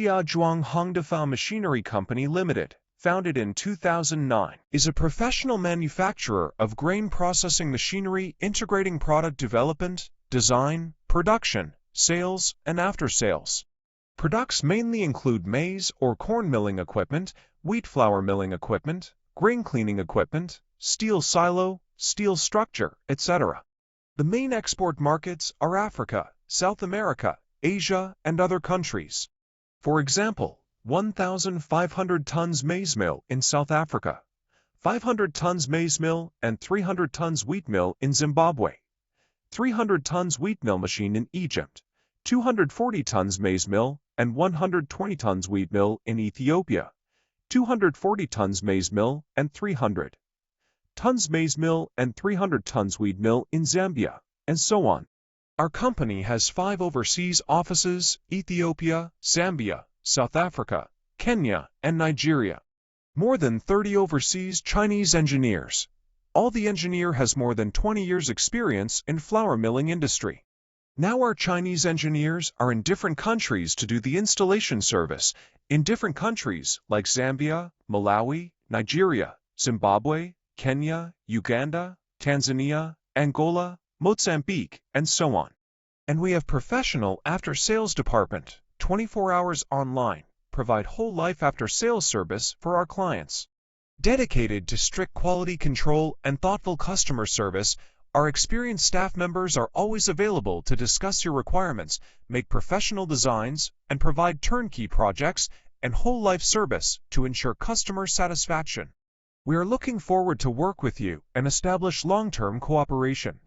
Jiazhuang Hongdafao Machinery Company Limited, founded in 2009, is a professional manufacturer of grain processing machinery integrating product development, design, production, sales, and after-sales. Products mainly include maize or corn milling equipment, wheat flour milling equipment, grain cleaning equipment, steel silo, steel structure, etc. The main export markets are Africa, South America, Asia, and other countries. For example, 1,500 tons maize mill in South Africa, 500 tons maize mill and 300 tons wheat mill in Zimbabwe, 300 tons wheat mill machine in Egypt, 240 tons maize mill and 120 tons wheat mill in Ethiopia, 240 tons maize mill and 300 tons maize mill and 300 tons wheat mill in Zambia, and so on. Our company has 5 overseas offices: Ethiopia, Zambia, South Africa, Kenya, and Nigeria. More than 30 overseas Chinese engineers. All the engineer has more than 20 years experience in flour milling industry. Now our Chinese engineers are in different countries to do the installation service in different countries like Zambia, Malawi, Nigeria, Zimbabwe, Kenya, Uganda, Tanzania, Angola, Mozambique, and so on. And we have professional after-sales department, 24 hours online, provide whole life after-sales service for our clients. Dedicated to strict quality control and thoughtful customer service, our experienced staff members are always available to discuss your requirements, make professional designs, and provide turnkey projects and whole life service to ensure customer satisfaction. We are looking forward to work with you and establish long-term cooperation.